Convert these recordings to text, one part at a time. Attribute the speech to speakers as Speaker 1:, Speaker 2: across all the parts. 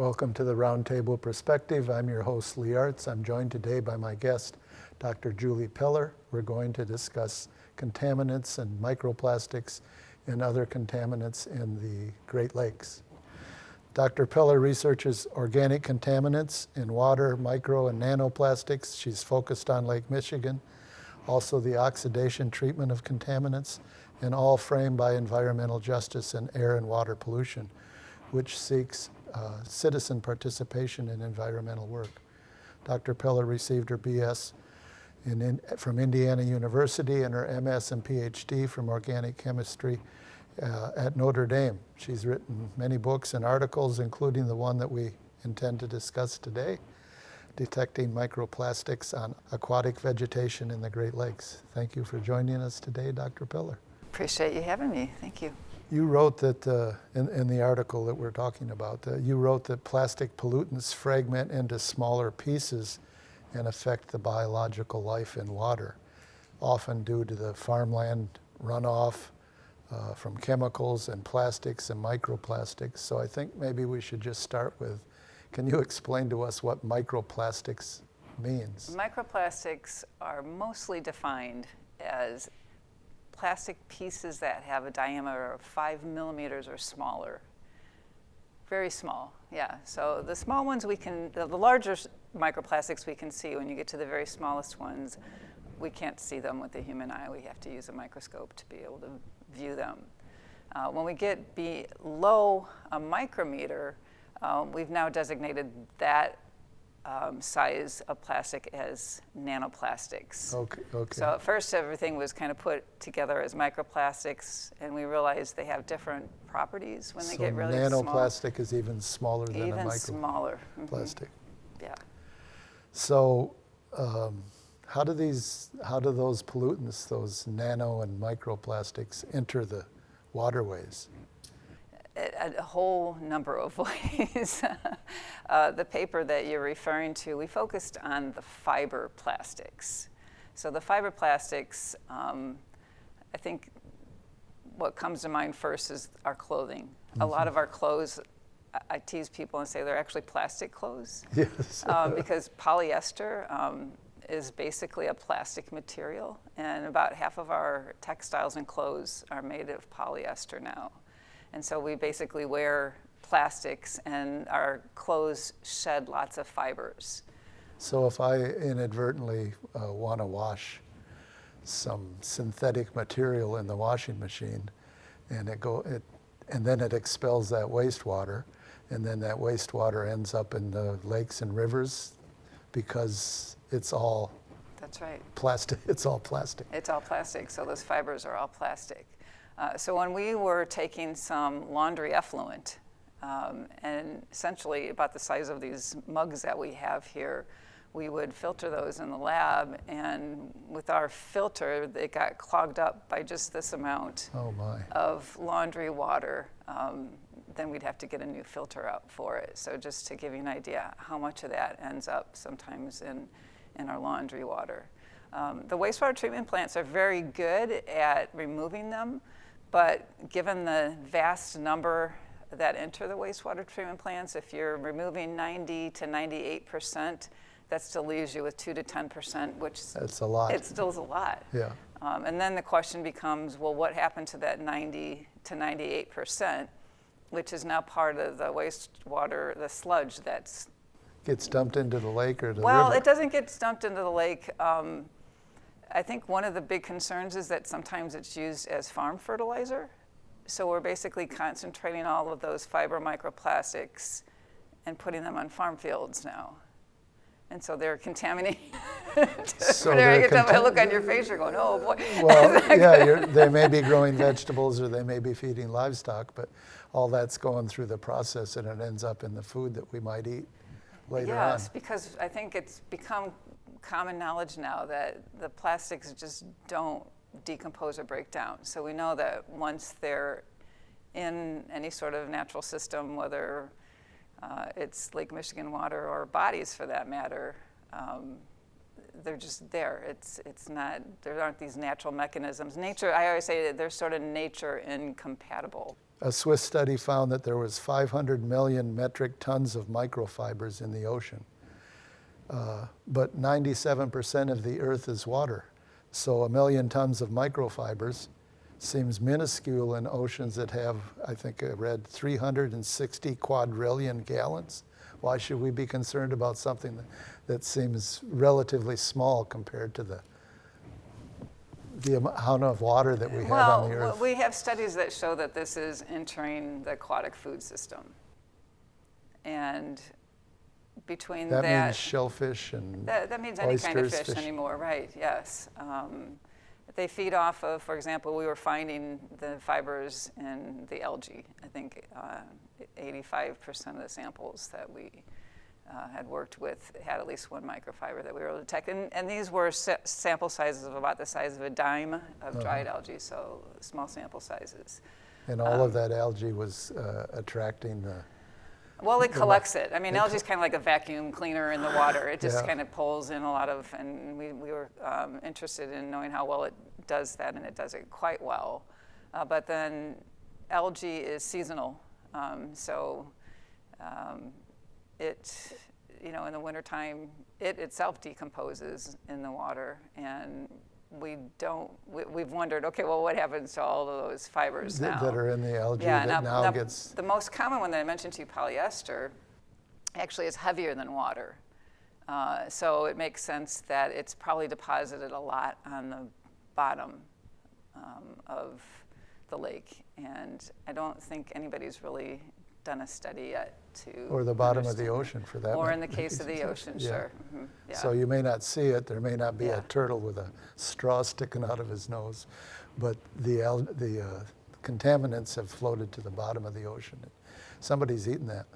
Speaker 1: Welcome to the Roundtable Perspective. I'm your host, Lee Artz. I'm joined today by my guest, Dr. Julie Peller. We're going to discuss contaminants and microplastics and other contaminants in the Great Lakes. Dr. Peller researches organic contaminants in water, micro and nanoplastics. She's focused on Lake Michigan, also the oxidation treatment of contaminants, and all framed by environmental justice and air and water pollution, which seeks citizen participation in environmental work. Dr. Peller received her BS from Indiana University and her MS and Ph.D. from organic chemistry at Notre Dame. She's written many books and articles, including the one that we intend to discuss today, Detecting Microplastics on Aquatic Vegetation in the Great Lakes. Thank you for joining us today, Dr. Peller.
Speaker 2: Appreciate you having me. Thank you.
Speaker 1: You wrote that, in the article that we're talking about, you wrote that plastic pollutants fragment into smaller pieces and affect the biological life in water, often due to the farmland runoff from chemicals and plastics and microplastics. So I think maybe we should just start with, can you explain to us what microplastics means?
Speaker 2: Microplastics are mostly defined as plastic pieces that have a diameter of 5 millimeters or smaller. Very small, yeah. So the small ones the larger microplastics we can see. When you get to the very smallest ones, we can't see them with the human eye. We have to use a microscope to be able to view them. When we get below a micrometer, we've now designated that size of plastic as nanoplastics.
Speaker 1: Okay.
Speaker 2: So at first everything was kind of put together as microplastics, and we realized they have different properties when they get really small.
Speaker 1: Nanoplastic is even smaller than a
Speaker 2: even smaller.
Speaker 1: plastic.
Speaker 2: Yeah.
Speaker 1: So how do those pollutants, those nano and microplastics, enter the waterways?
Speaker 2: A whole number of ways. The paper that you're referring to, we focused on the fiber plastics. So the fiber plastics, I think what comes to mind first is our clothing. Mm-hmm. A lot of our clothes, I tease people and say they're actually plastic clothes.
Speaker 1: Yes.
Speaker 2: Because polyester is basically a plastic material, and about half of our textiles and clothes are made of polyester now. And so we basically wear plastics, and our clothes shed lots of fibers.
Speaker 1: So if I inadvertently want to wash some synthetic material in the washing machine, and then it expels that wastewater, and then that wastewater ends up in the lakes and rivers because it's all
Speaker 2: That's right.
Speaker 1: plastic. It's all plastic.
Speaker 2: It's all plastic, so those fibers are all plastic. So when we were taking some laundry effluent, and essentially about the size of these mugs that we have here, we would filter those in the lab, and with our filter, they got clogged up by just this amount of laundry water. Then we'd have to get a new filter out for it. So just to give you an idea how much of that ends up sometimes in our laundry water. The wastewater treatment plants are very good at removing them, but given the vast number that enter the wastewater treatment plants, if you're removing 90 to 98%, that still leaves you with 2 to 10%, which
Speaker 1: that's a lot.
Speaker 2: It still is a lot.
Speaker 1: Yeah.
Speaker 2: And then the question becomes, well, what happened to that 90 to 98%, which is now part of the wastewater, the sludge that's
Speaker 1: gets dumped into the lake or the river?
Speaker 2: Well, it doesn't get dumped into the lake. I think one of the big concerns is that sometimes it's used as farm fertilizer. So we're basically concentrating all of those fiber microplastics and putting them on farm fields now. And so they're contaminating.
Speaker 1: So
Speaker 2: I can tell by the look on your face, you're going, oh boy.
Speaker 1: Well, yeah, they may be growing vegetables or they may be feeding livestock, but all that's going through the process and it ends up in the food that we might eat later on.
Speaker 2: Yes, because I think it's become common knowledge now that the plastics just don't decompose or break down. So we know that once they're in any sort of natural system, whether it's Lake Michigan water or bodies for that matter, they're just there. It's not, there aren't these natural mechanisms. Nature, I always say that they're sort of nature incompatible.
Speaker 1: A Swiss study found that there was 500 million metric tons of microfibers in the ocean. But 97% of the Earth is water. So 1 million tons of microfibers seems minuscule in oceans that have, I think I read, 360 quadrillion gallons. Why should we be concerned about something that seems relatively small compared to the amount of water that we have on the Earth?
Speaker 2: Well, we have studies that show that this is entering the aquatic food system. And between that
Speaker 1: means shellfish and
Speaker 2: that means any kind of
Speaker 1: oysters,
Speaker 2: fish anymore, right? Yes. They feed off of, for example, we were finding the fibers in the algae. I think 85% of the samples that we had worked with had at least one microfiber that we were able to detect. And these were sample sizes of about the size of a dime of dried algae, so small sample sizes.
Speaker 1: And all of that algae was attracting the...
Speaker 2: Well, it collects it. I mean, algae is kind of like a vacuum cleaner in the water. It just kind of pulls in a lot of, and we were interested in knowing how well it does that, and it does it quite well. But then algae is seasonal, so it, in the wintertime, it itself decomposes in the water, and we've wondered, okay, well, what happens to all of those fibers now?
Speaker 1: That are in the algae gets...
Speaker 2: The most common one that I mentioned to you, polyester, actually is heavier than water. So it makes sense that it's probably deposited a lot on the bottom of the lake. And I don't think anybody's really done a study yet to...
Speaker 1: Or the bottom of the ocean, for that matter.
Speaker 2: Or in the case of the ocean, sure. Mm-hmm. Yeah.
Speaker 1: So you may not see it. There may not be a turtle with a straw sticking out of his nose, but the contaminants have floated to the bottom of the ocean. Somebody's eaten that.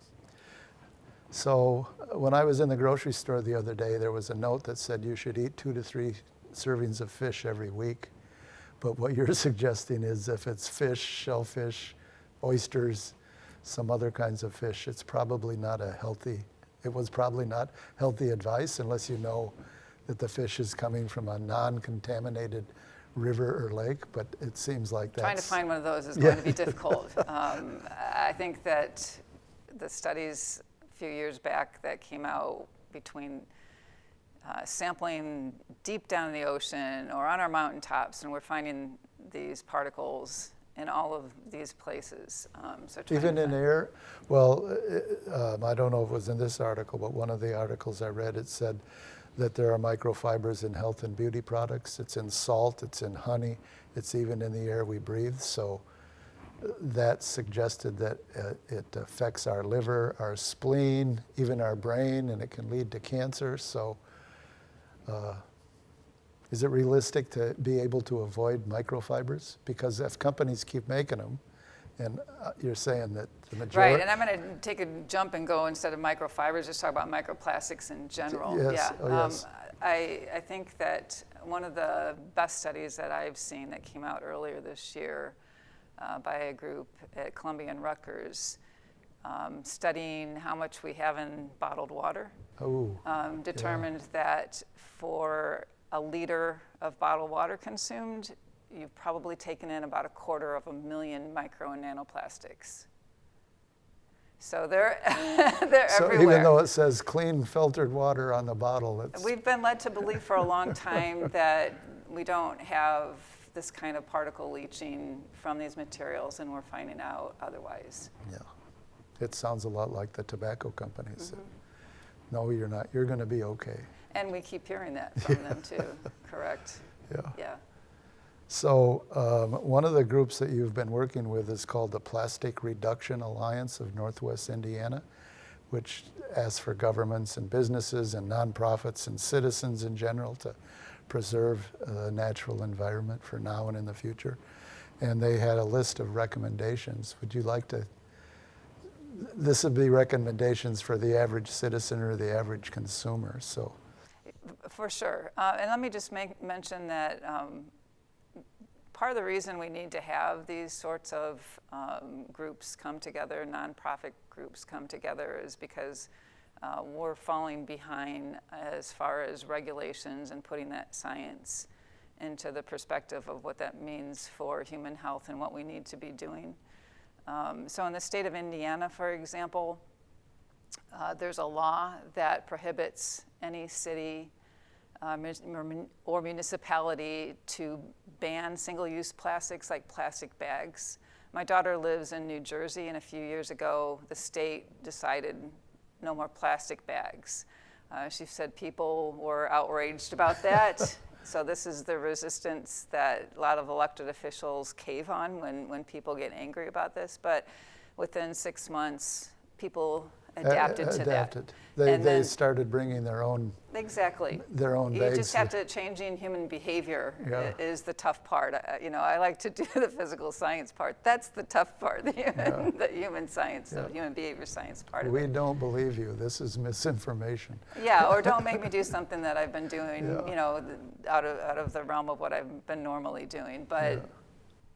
Speaker 1: So when I was in the grocery store the other day, there was a note that said you should eat 2 to 3 servings of fish every week. But what you're suggesting is if it's fish, shellfish, oysters, some other kinds of fish, it was probably not healthy advice unless you know that the fish is coming from a non-contaminated river or lake, but it seems like that's...
Speaker 2: Trying to find one of those is going to be difficult. I think that the studies a few years back that came out between sampling deep down in the ocean or on our mountaintops, and we're finding these particles in all of these places.
Speaker 1: Even in air? Well, I don't know if it was in this article, but one of the articles I read, it said that there are microfibers in health and beauty products. It's in salt, it's in honey, it's even in the air we breathe. So that suggested that it affects our liver, our spleen, even our brain, and it can lead to cancer. So is it realistic to be able to avoid microfibers? Because if companies keep making them, and you're saying that the majority...
Speaker 2: Right, and I'm going to take a jump and go, instead of microfibers, just talk about microplastics in general.
Speaker 1: Yes. Yes.
Speaker 2: I think that one of the best studies that I've seen that came out earlier this year by a group at Columbia and Rutgers, studying how much we have in bottled water, determined that for a liter of bottled water consumed, you've probably taken in about 250,000 micro and nanoplastics. So they're everywhere.
Speaker 1: So even though it says clean filtered water on the bottle,
Speaker 2: we've been led to believe for a long time that we don't have this kind of particle leaching from these materials, and we're finding out otherwise.
Speaker 1: Yeah, it sounds a lot like the tobacco companies. Mm-hmm. No, you're not. You're going to be okay.
Speaker 2: And we keep hearing that from them too. Correct. Yeah.
Speaker 1: So one of the groups that you've been working with is called the Plastic Reduction Alliance of Northwest Indiana, which asks for governments and businesses and nonprofits and citizens in general to preserve the natural environment for now and in the future. And they had a list of recommendations. Would you like to? This would be recommendations for the average citizen or the average consumer. So.
Speaker 2: For sure. And let me just mention that part of the reason we need to have these sorts of groups come together, nonprofit groups come together, is because we're falling behind as far as regulations and putting that science into the perspective of what that means for human health and what we need to be doing. So in the state of Indiana, for example, there's a law that prohibits any city or municipality to ban single-use plastics like plastic bags. My daughter lives in New Jersey, and a few years ago, the state decided no more plastic bags. She said people were outraged about that. So this is the resistance that a lot of elected officials cave on when people get angry about this. But within 6 months, people adapted to that.
Speaker 1: They started bringing their own
Speaker 2: Exactly.
Speaker 1: Their own
Speaker 2: You
Speaker 1: bags.
Speaker 2: just have to changing human behavior
Speaker 1: Yeah.
Speaker 2: is the tough part. I like to do the physical science part. That's the tough part, the human science, the human behavior science part of it.
Speaker 1: We don't believe you. This is misinformation.
Speaker 2: Yeah, or don't make me do something that I've been doing, out of the realm of what I've been normally doing. But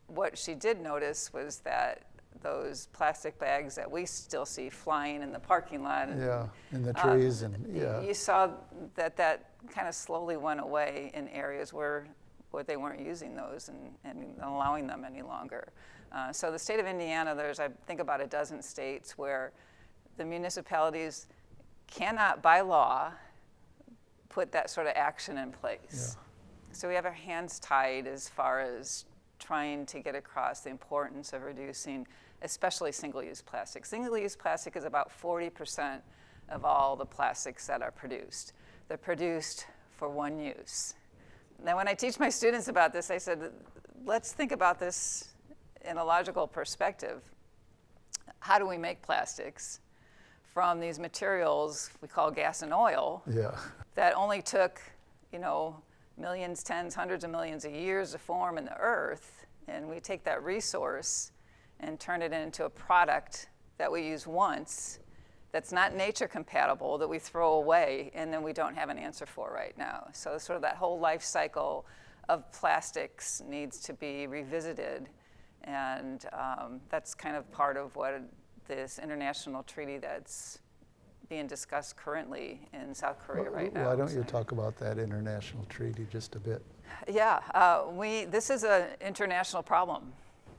Speaker 2: what she did notice was that those plastic bags that we still see flying in the parking lot.
Speaker 1: Yeah, in the trees
Speaker 2: You saw that kind of slowly went away in areas where they weren't using those and allowing them any longer. So the state of Indiana, there's, I think, about a dozen states where the municipalities cannot, by law, put that sort of action in place. Yeah. So we have our hands tied as far as trying to get across the importance of reducing especially single-use plastic. Single-use plastic is about 40% of all the plastics that are produced. They're produced for one use. Now, when I teach my students about this, I said, let's think about this in a logical perspective. How do we make plastics from these materials we call gas and oil that only took, millions, tens, hundreds of millions of years to form in the earth, and we take that resource and turn it into a product that we use once that's not nature compatible, that we throw away, and then we don't have an answer for right now. So sort of that whole life cycle of plastics needs to be revisited, and that's kind of part of what this international treaty that's being discussed currently in South Korea right now.
Speaker 1: Why don't you talk about that international treaty just a bit?
Speaker 2: Yeah, this is an international problem.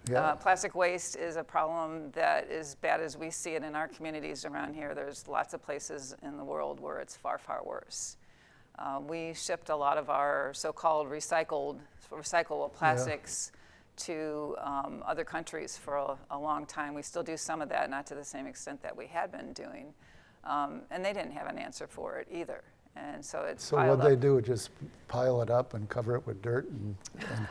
Speaker 1: Yeah.
Speaker 2: Plastic waste is a problem that, as bad as we see it in our communities around here, there's lots of places in the world where it's far, far worse. We shipped a lot of our so-called recyclable plastics to other countries for a long time. We still do some of that, not to the same extent that we had been doing. And they didn't have an answer for it either. And so it's
Speaker 1: So what they do is just pile it up and cover it with dirt and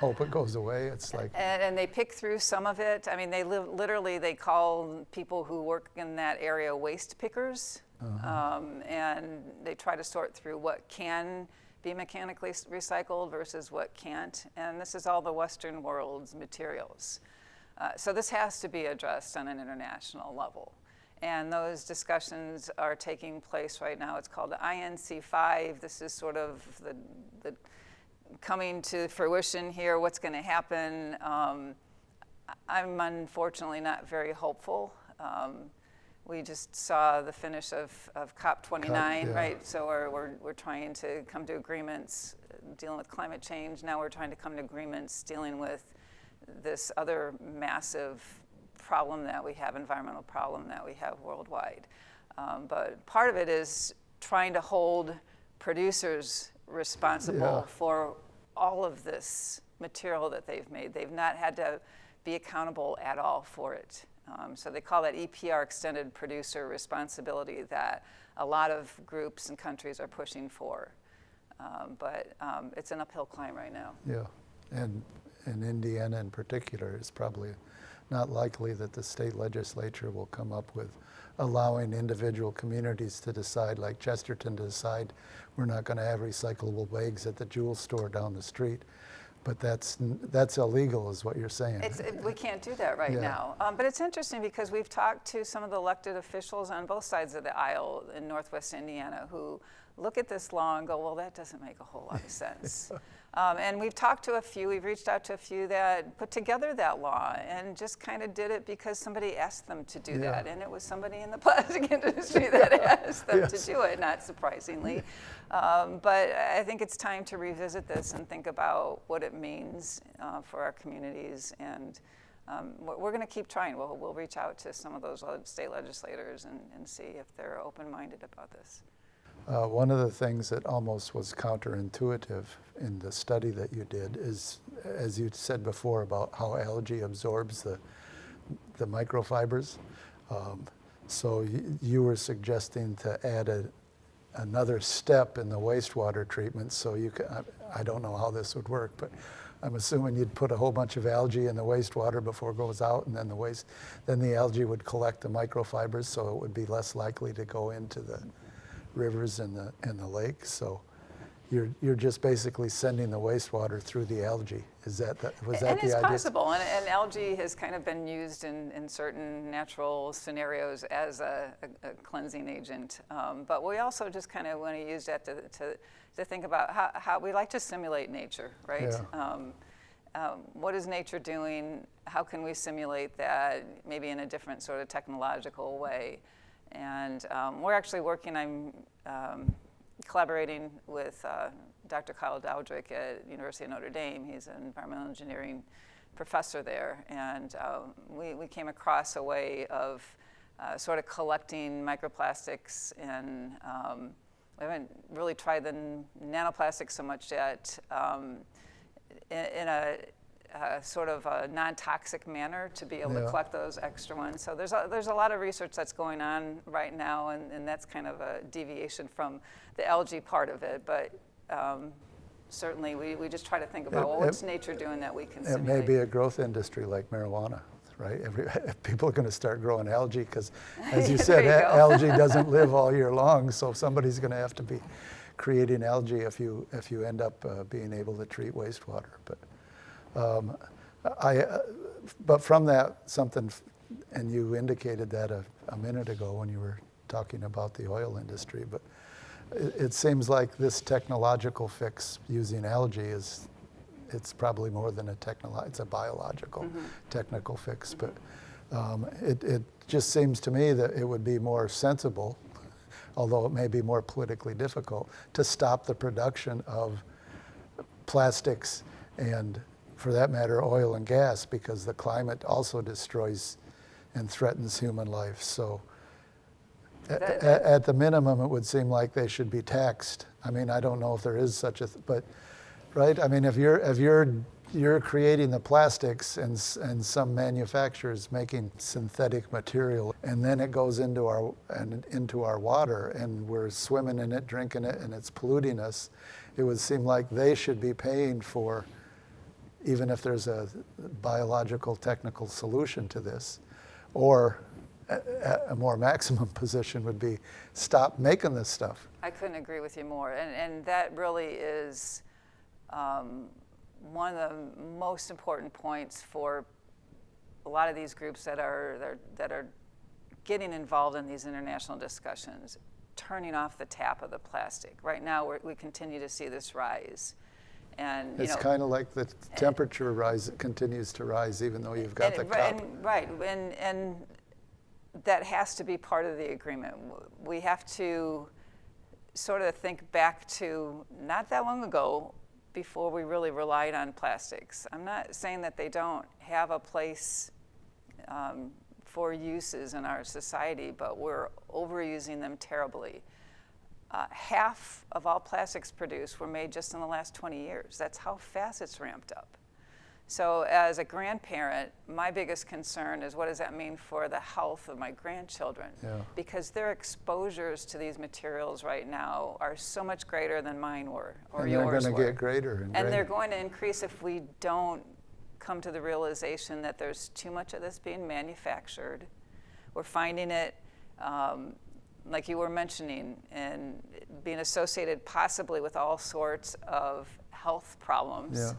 Speaker 1: hope it goes away. It's like
Speaker 2: and they pick through some of it. I mean, they call people who work in that area waste pickers, and they try to sort through what can be mechanically recycled versus what can't. And this is all the Western world's materials. So this has to be addressed on an international level. And those discussions are taking place right now. It's called the INC5. This is sort of the coming to fruition here, what's going to happen. I'm unfortunately not very hopeful. We just saw the finish of COP29, right? So we're trying to come to agreements dealing with climate change. Now we're trying to come to agreements dealing with this other massive problem that we have, environmental problem that we have worldwide. But part of it is trying to hold producers responsible for all of this material that they've made. They've not had to be accountable at all for it. So they call that EPR, extended producer responsibility, that a lot of groups and countries are pushing for. But it's an uphill climb right now.
Speaker 1: Yeah, and Indiana in particular is probably not likely that the state legislature will come up with allowing individual communities to decide, like Chesterton, to decide we're not going to have recyclable bags at the Jewel store down the street. But that's illegal, is what you're saying.
Speaker 2: We can't do that right now. But it's interesting because we've talked to some of the elected officials on both sides of the aisle in Northwest Indiana who look at this law and go, well, that doesn't make a whole lot of sense. And we've talked to a few, we've reached out to a few that put together that law and just kind of did it because somebody asked them to do that. And it was somebody in the plastic industry that asked them to do it, not surprisingly. But I think it's time to revisit this and think about what it means for our communities and we're going to keep trying. We'll reach out to some of those state legislators and see if they're open-minded about this.
Speaker 1: One of the things that almost was counterintuitive in the study that you did is, as you said before, about how algae absorbs the microfibers. So you were suggesting to add another step in the wastewater treatment. So you can, I don't know how this would work, but I'm assuming you'd put a whole bunch of algae in the wastewater before it goes out, and then the algae would collect the microfibers, so it would be less likely to go into the rivers and the lakes. So you're just basically sending the wastewater through the algae. Was that the idea?
Speaker 2: And it's possible, and algae has kind of been used in certain natural scenarios as a cleansing agent. But we also just kind of want to use that to think about how we like to simulate nature, right?
Speaker 1: Yeah.
Speaker 2: What is nature doing? How can we simulate that, maybe in a different sort of technological way? And we're actually working, I'm collaborating with Dr. Kyle Dowdrick at University of Notre Dame. He's an environmental engineering professor there. And we came across a way of sort of collecting microplastics, and we haven't really tried the nanoplastics so much yet, in a sort of a non-toxic manner to be able to collect those extra ones. So there's a lot of research that's going on right now, and that's kind of a deviation from the algae part of it. But certainly we just try to think about what's nature doing that we can simulate.
Speaker 1: It may be a growth industry like marijuana, right? People are going to start growing algae because, as you said, algae doesn't live all year long, so somebody's going to have to be creating algae if you end up being able to treat wastewater. But from that, and you indicated that a minute ago when you were talking about the oil industry, but it seems like this technological fix using algae it's probably more than it's a biological technical fix, but it just seems to me that it would be more sensible, although it may be more politically difficult, to stop the production of plastics and, for that matter, oil and gas, because the climate also destroys and threatens human life. So at the minimum, it would seem like they should be taxed. I mean, I don't know if there is such a, but, right? I mean, if you're creating the plastics and some manufacturers making synthetic material, and then it goes into our water, and we're swimming in it, drinking it, and it's polluting us, it would seem like they should be paying for, even if there's a biological technical solution to this, or a more maximum position would be stop making this stuff.
Speaker 2: I couldn't agree with you more, and that really is one of the most important points for a lot of these groups that are getting involved in these international discussions, turning off the tap of the plastic. Right now, we continue to see this rise. And
Speaker 1: it's kind of like the temperature continues to rise, even though you've got the cup.
Speaker 2: And that has to be part of the agreement. We have to sort of think back to not that long ago, before we really relied on plastics. I'm not saying that they don't have a place for uses in our society, but we're overusing them terribly. Half of all plastics produced were made just in the last 20 years. That's how fast it's ramped up. So as a grandparent, my biggest concern is, what does that mean for the health of my grandchildren?
Speaker 1: Yeah.
Speaker 2: Because their exposures to these materials right now are so much greater than mine were, or
Speaker 1: and
Speaker 2: yours were.
Speaker 1: And they're going to get greater.
Speaker 2: And they're going to increase if we don't come to the realization that there's too much of this being manufactured. We're finding it, like you were mentioning, and being associated possibly with all sorts of health problems.
Speaker 1: Yeah.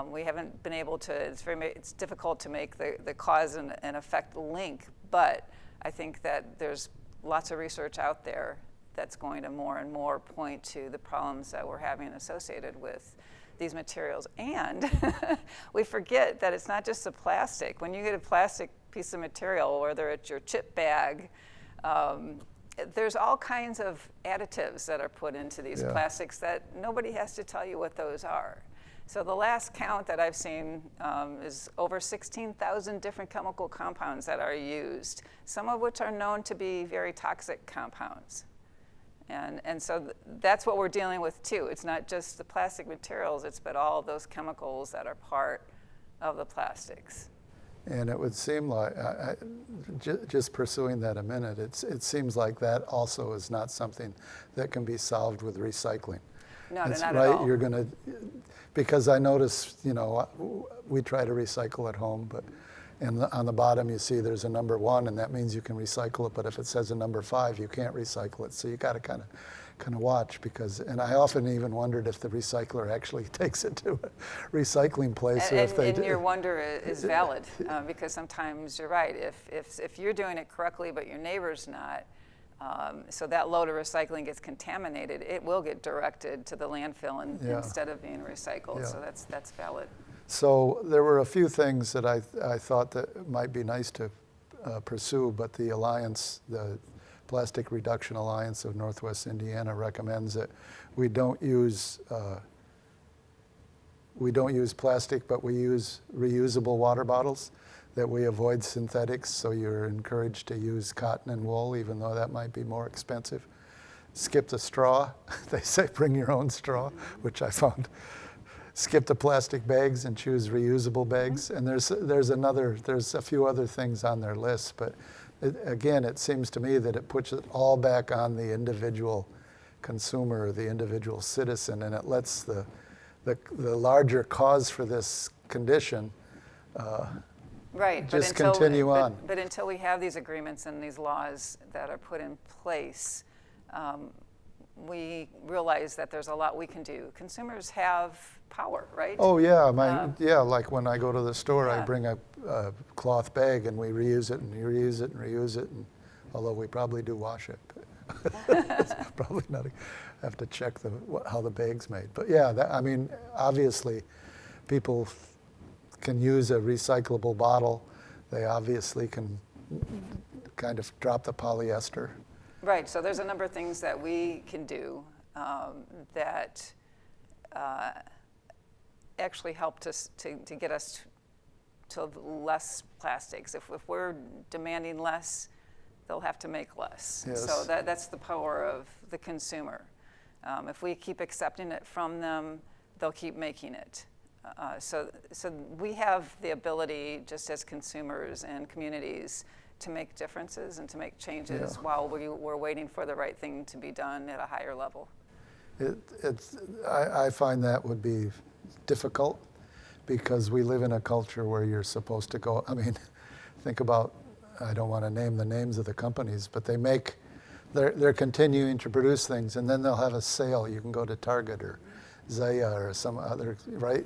Speaker 2: We haven't been able to, it's difficult to make the cause and effect link, but I think that there's lots of research out there that's going to more and more point to the problems that we're having associated with these materials. And we forget that it's not just the plastic. When you get a plastic piece of material, whether it's your chip bag, there's all kinds of additives that are put into these plastics that nobody has to tell you what those are. So the last count that I've seen is over 16,000 different chemical compounds that are used, some of which are known to be very toxic compounds. And so that's what we're dealing with too. It's not just the plastic materials, but all those chemicals that are part of the plastics.
Speaker 1: And it would seem like, just pursuing that a minute, it seems like that also is not something that can be solved with recycling.
Speaker 2: No,
Speaker 1: That's
Speaker 2: not
Speaker 1: right.
Speaker 2: at all.
Speaker 1: You're going to, because I notice, we try to recycle at home, but on the bottom you see there's a number 1, and that means you can recycle it. But if it says a number 5, you can't recycle it. So you got to kind of watch, because, and I often even wondered if the recycler actually takes it to a recycling place, or if they do.
Speaker 2: And your wonder is valid, because sometimes you're right. If you're doing it correctly, but your neighbor's not. So that load of recycling gets contaminated, it will get directed to the landfill instead of being recycled.
Speaker 1: Yeah.
Speaker 2: So that's valid.
Speaker 1: So there were a few things that I thought that might be nice to pursue, but the Alliance, the Plastic Reduction Alliance of Northwest Indiana, recommends that we don't use plastic, but we use reusable water bottles, that we avoid synthetics, so you're encouraged to use cotton and wool, even though that might be more expensive. Skip the straw. They say bring your own straw, which I found. Skip the plastic bags and choose reusable bags. And there's a few other things on their list, but it seems to me that it puts it all back on the individual consumer, the individual citizen, and it lets the larger cause for this condition
Speaker 2: Right,
Speaker 1: just continue on.
Speaker 2: But until we have these agreements and these laws that are put in place, we realize that there's a lot we can do. Consumers have power, right?
Speaker 1: Oh yeah, like when I go to the store, I bring a cloth bag and we reuse it and reuse it and reuse it, and although we probably do wash it. Probably not. Have to check how the bag's made. But yeah, obviously, people can use a recyclable bottle. They obviously can kind of drop the polyester.
Speaker 2: Right, so there's a number of things that we can do that actually help to get us to less plastics. If we're demanding less, they'll have to make less.
Speaker 1: Yes.
Speaker 2: So that's the power of the consumer. If we keep accepting it from them, they'll keep making it. So we have the ability, just as consumers and communities, to make differences and to make changes while we're waiting for the right thing to be done at a higher level.
Speaker 1: I find that would be difficult, because we live in a culture where you're supposed to go. Think about, I don't want to name the names of the companies, but they're continuing to produce things, and then they'll have a sale. You can go to Target or Zaya or some other, right?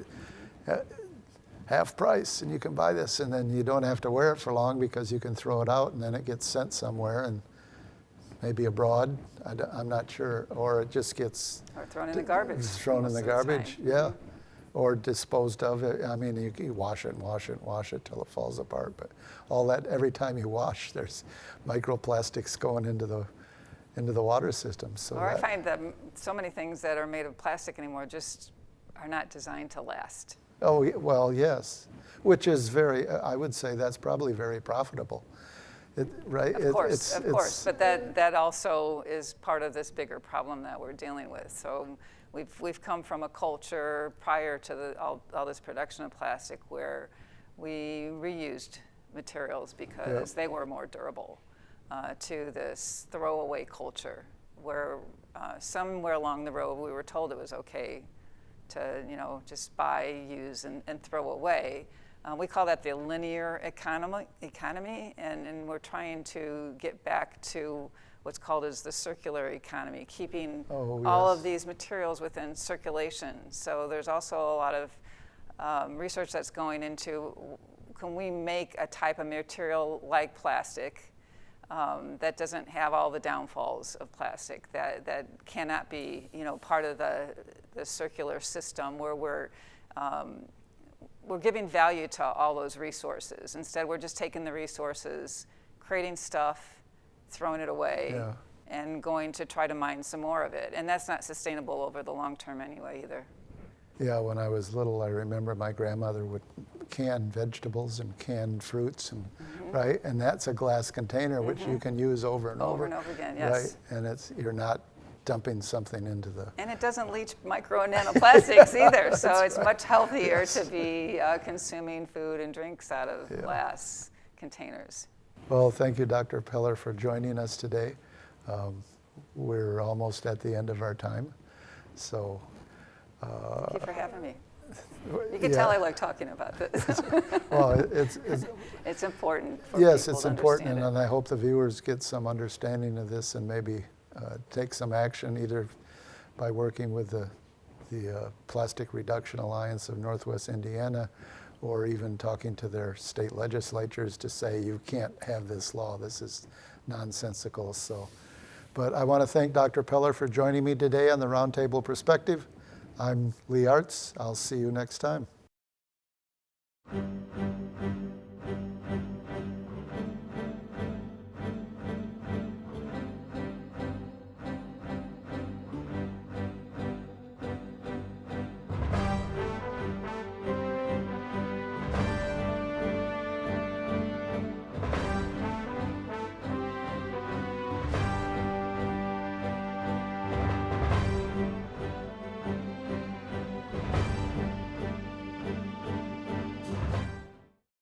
Speaker 1: Half price, and you can buy this, and then you don't have to wear it for long because you can throw it out, and then it gets sent somewhere, and maybe abroad, I'm not sure, or it just gets
Speaker 2: Or thrown in the garbage.
Speaker 1: Thrown in the garbage, yeah, or disposed of. You wash it and wash it and wash it till it falls apart. But all that, every time you wash, there's microplastics going into the water system. So
Speaker 2: I find that so many things that are made of plastic anymore just are not designed to last.
Speaker 1: Oh, well, yes, which is I would say that's probably very profitable. Right?
Speaker 2: Of course, but that also is part of this bigger problem that we're dealing with. So we've come from a culture prior to all this production of plastic where we reused materials because they were more durable, to this throwaway culture where somewhere along the road we were told it was okay to just buy, use, and throw away. We call that the linear economy, and we're trying to get back to what's called as the circular economy, keeping all of these materials within circulation. So there's also a lot of research that's going into, can we make a type of material like plastic that doesn't have all the downfalls of plastic, that cannot be part of the circular system where we're giving value to all those resources. Instead, we're just taking the resources, creating stuff, throwing it away, and going to try to mine some more of it. And that's not sustainable over the long term anyway either.
Speaker 1: Yeah, when I was little, I remember my grandmother would can vegetables and canned fruits, and right, and that's a glass container which you can use over and over.
Speaker 2: Over and over again, yes.
Speaker 1: Right, and you're not dumping something into the.
Speaker 2: And it doesn't leach micro and nanoplastics either, so it's
Speaker 1: right.
Speaker 2: much healthier
Speaker 1: Yes.
Speaker 2: to be consuming food and drinks out of glass containers.
Speaker 1: Well, thank you, Dr. Peller, for joining us today. We're almost at the end of our time, so.
Speaker 2: Thank you for having me. You can tell I like talking about this.
Speaker 1: Well,
Speaker 2: It's important for
Speaker 1: yes,
Speaker 2: people
Speaker 1: it's
Speaker 2: to
Speaker 1: important,
Speaker 2: understand
Speaker 1: and I hope the viewers get some understanding of this and maybe take some action either by working with the Plastic Reduction Alliance of Northwest Indiana, or even talking to their state legislatures to say you can't have this law. This is nonsensical. So, but I want to thank Dr. Peller for joining me today on the Roundtable Perspective. I'm Lee Artz. I'll see you next time.